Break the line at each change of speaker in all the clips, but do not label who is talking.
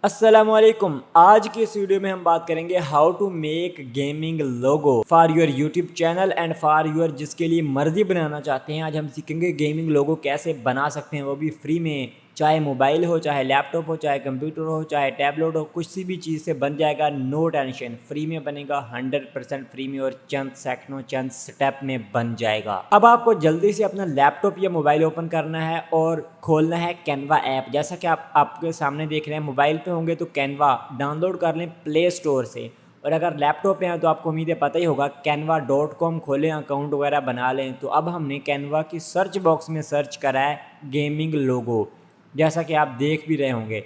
अस्सलामुअलैकुम। आज की इस वीडियो में हम बात करेंगे how to make gaming logo for your YouTube channel and for your जिसके लिए मर्जी बनाना चाहते हैं। आज हम सीखेंगे गेमिंग लोगो कैसे बना सकते हैं, वो भी फ्री में। चाहे मोबाइल हो, चाहे लैपटॉप हो, चाहे कंप्यूटर हो, चाहे टैबलेट हो, कुछ सी भी चीज़ से बन जाएगा। नो टेंशन, फ्री में बनेगा, 100% फ्री में और चंद सेकंडों चंद स्टेप में बन जाएगा। अब आपको जल्दी से अपना लैपटॉप या मोबाइल ओपन करना है और खोलना है कैनवा ऐप। जैसा कि आप आपके सामने देख रहे हैं, मोबाइल पे होंगे तो कैनवा डाउनलोड कर लें प्ले स्टोर से, और अगर लैपटॉप पे हैं तो आपको उम्मीद है पता ही होगा, canva.com खोलें, अकाउंट वगैरह बना लें। तो अब हमने कैनवा की सर्च बॉक्स में सर्च करा है गेमिंग लोगो, जैसा कि आप देख भी रहे होंगे।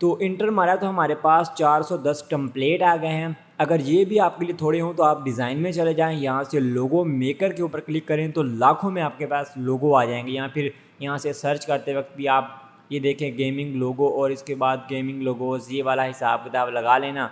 तो इंटर मारा तो हमारे पास 410 टेम्पलेट आ गए हैं। अगर ये भी आपके लिए थोड़े हों तो आप डिज़ाइन में चले जाएं, यहाँ से लोगो मेकर के ऊपर क्लिक करें तो लाखों में आपके पास लोगो आ जाएंगे। या फिर यहाँ से सर्च करते वक्त भी आप ये देखें गेमिंग लोगो और इसके बाद गेमिंग लोगोज़, ये वाला हिसाब किताब लगा लेना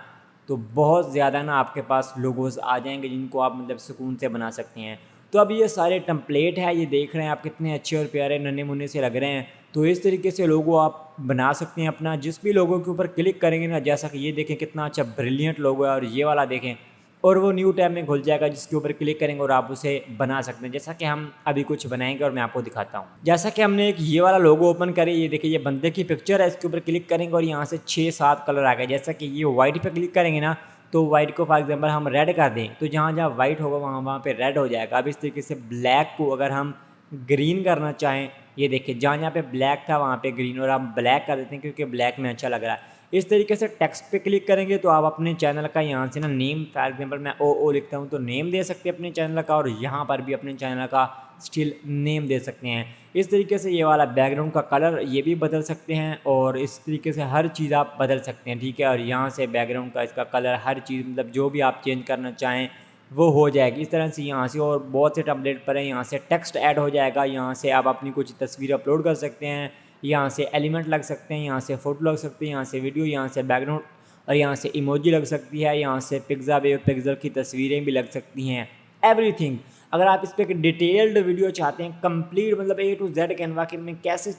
तो बहुत ज़्यादा ना आपके पास लोगोज़ आ जाएंगे जिनको आप मतलब सुकून से बना सकते हैं। तो अब ये सारे टेम्पलेट है, ये देख रहे हैं आप कितने अच्छे और प्यारे नन्हे मुन्ने से लग रहे हैं। तो इस तरीके से लोगो आप बना सकते हैं अपना। जिस भी लोगों के ऊपर क्लिक करेंगे ना, जैसा कि ये देखें कितना अच्छा ब्रिलियंट लोगो है, और ये वाला देखें, और वो न्यू टैब में खुल जाएगा जिसके ऊपर क्लिक करेंगे और आप उसे बना सकते हैं। जैसा कि हम अभी कुछ बनाएंगे और मैं आपको दिखाता हूँ। जैसा कि हमने एक ये वाला लोगो ओपन करे, ये देखिए ये बंदे की पिक्चर है, इसके ऊपर क्लिक करेंगे और यहाँ से 6-7 कलर आ गए। जैसा कि ये वाइट पे क्लिक करेंगे ना, तो वाइट को फॉर एग्जांपल हम रेड कर दें तो जहाँ जहाँ वाइट होगा वहाँ वहाँ पे रेड हो जाएगा। अब इस तरीके से ब्लैक को अगर हम ग्रीन करना चाहें, ये देखिए जहाँ जहाँ पे ब्लैक था वहाँ पे ग्रीन, और हम ब्लैक कर देते हैं क्योंकि ब्लैक में अच्छा लग रहा है। इस तरीके से टेक्स्ट पे क्लिक करेंगे तो आप अपने चैनल का यहाँ से ना नेम, फॉर एग्जांपल मैं ओ लिखता हूँ तो नेम दे सकते हैं अपने चैनल का, और यहाँ पर भी अपने चैनल का स्टिल नेम दे सकते हैं। इस तरीके से ये वाला बैकग्राउंड का कलर ये भी बदल सकते हैं, और इस तरीके से हर चीज़ आप बदल सकते हैं, ठीक है। और यहाँ से बैकग्राउंड का इसका कलर, हर चीज़ मतलब जो भी आप चेंज करना चाहें वो हो जाएगी इस तरह से। यहाँ से और बहुत से टेम्पलेट पर हैं, यहाँ से टेक्स्ट ऐड हो जाएगा, यहाँ से आप अपनी कुछ तस्वीर अपलोड कर सकते हैं, यहाँ से एलिमेंट लग सकते हैं, यहाँ से फ़ोटो लग सकते हैं, यहाँ से वीडियो, यहाँ से बैकग्राउंड, और यहाँ से इमोजी लग सकती है, यहाँ से पिक्सल की तस्वीरें भी लग सकती हैं, एवरीथिंग। अगर आप इस पर एक डिटेल्ड वीडियो चाहते हैं कंप्लीट, मतलब A to Z कैनवा के में कैसे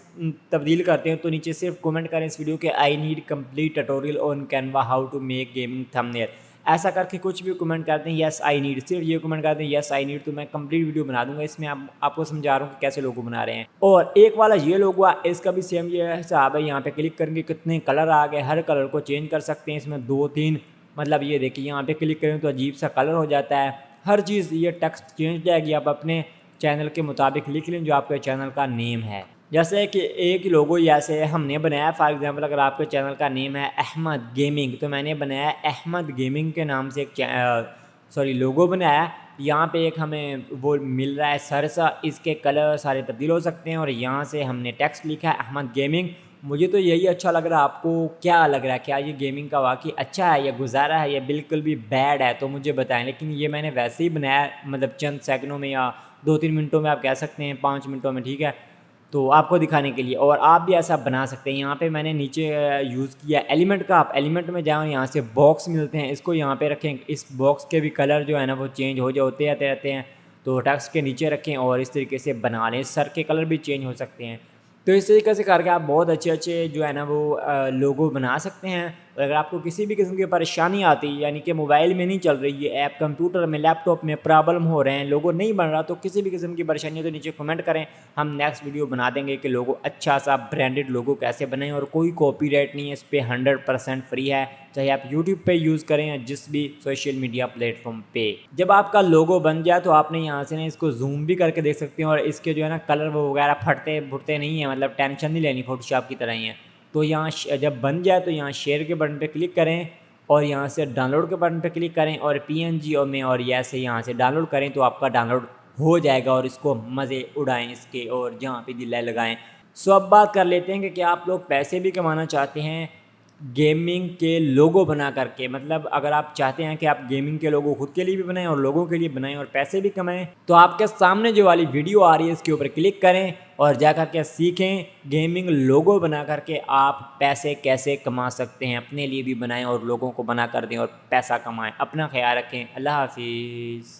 तब्दील करते हैं, तो नीचे सिर्फ कमेंट करें इस वीडियो के I need complete tutorial on Canva how to make gaming thumbnail. ऐसा करके कुछ भी कमेंट करते हैं यस आई नीड, सिर्फ ये कमेंट करते हैं यस आई नीड, तो मैं कंप्लीट वीडियो बना दूंगा। इसमें आपको समझा रहा हूँ कि कैसे लोगो बना रहे हैं। और एक वाला ये लोगो है, इसका भी सेम ये हिसाब है। यहाँ पे क्लिक करेंगे कितने कलर आ गए, हर कलर को चेंज कर सकते हैं इसमें 2-3, मतलब ये देखिए यहाँ पे क्लिक करें तो अजीब सा कलर हो जाता है। हर चीज़ ये टेक्स्ट चेंज जाएगी, आप अपने चैनल के मुताबिक लिख लें जो आपके चैनल का नेम है। जैसे कि एक लोगो जैसे हमने बनाया, फॉर एग्जांपल अगर आपके चैनल का नेम है अहमद गेमिंग, तो मैंने बनाया अहमद गेमिंग के नाम से एक लोगो बनाया। यहाँ पे एक हमें वो मिल रहा है सरसा, इसके कलर सारे तब्दील हो सकते हैं, और यहाँ से हमने टेक्स्ट लिखा है अहमद गेमिंग। मुझे तो यही अच्छा लग रहा है, आपको क्या लग रहा है? क्या ये गेमिंग का वाकई अच्छा है या गुजारा है या बिल्कुल भी बैड है? तो मुझे बताएं। लेकिन ये मैंने वैसे ही बनाया, मतलब चंद सेकंडों में या 2-3 मिनटों में, आप कह सकते हैं 5 मिनटों में, ठीक है, तो आपको दिखाने के लिए। और आप भी ऐसा बना सकते हैं। यहाँ पे मैंने नीचे यूज़ किया एलिमेंट का, आप एलिमेंट में जाओ, यहाँ से बॉक्स मिलते हैं, इसको यहाँ पे रखें। इस बॉक्स के भी कलर जो है ना वो चेंज होते रहते हैं, तो टेक्स्ट के नीचे रखें और इस तरीके से बना लें। सर के कलर भी चेंज हो सकते हैं। तो इस तरीके से करके आप बहुत अच्छे अच्छे जो है ना वो लोगो बना सकते हैं। और अगर आपको किसी भी किस्म की परेशानी आती है, यानी कि मोबाइल में नहीं चल रही है ऐप, कंप्यूटर में, लैपटॉप में प्रॉब्लम हो रहे हैं, लोगो नहीं बन रहा, तो किसी भी किस्म की परेशानी हो तो नीचे कमेंट करें, हम नेक्स्ट वीडियो बना देंगे कि लोगो अच्छा सा ब्रांडेड लोगो कैसे बनाएं। और कोई कॉपीराइट नहीं है इस पर, 100% फ्री है, चाहे आप यूट्यूब पे यूज़ करें या जिस भी सोशल मीडिया प्लेटफॉर्म पे। जब आपका लोगो बन जाए तो आपने यहाँ से ना इसको जूम भी करके देख सकते हैं, और इसके जो है ना कलर वो वगैरह फटते नहीं है, मतलब टेंशन नहीं लेनी, फोटोशॉप की तरह ही है। तो यहाँ जब बन जाए तो यहाँ शेयर के बटन पे क्लिक करें, और यहाँ से डाउनलोड के बटन पे क्लिक करें, और PNG और में और ऐसे यहाँ से डाउनलोड करें तो आपका डाउनलोड हो जाएगा। और इसको मज़े उड़ाएं इसके, और जहाँ पे दिल लगाएं। सो अब बात कर लेते हैं कि क्या आप लोग पैसे भी कमाना चाहते हैं गेमिंग के लोगो बना करके। मतलब अगर आप चाहते हैं कि आप गेमिंग के लोगो खुद के लिए भी बनाएं और लोगों के लिए बनाएं और पैसे भी कमाएं, तो आपके सामने जो वाली वीडियो आ रही है इसके ऊपर क्लिक करें और जा कर के सीखें गेमिंग लोगो बना करके आप पैसे कैसे कमा सकते हैं। अपने लिए भी बनाएं और लोगों को बना कर दें और पैसा कमाएं। अपना ख्याल रखें। अल्लाह हाफिज़।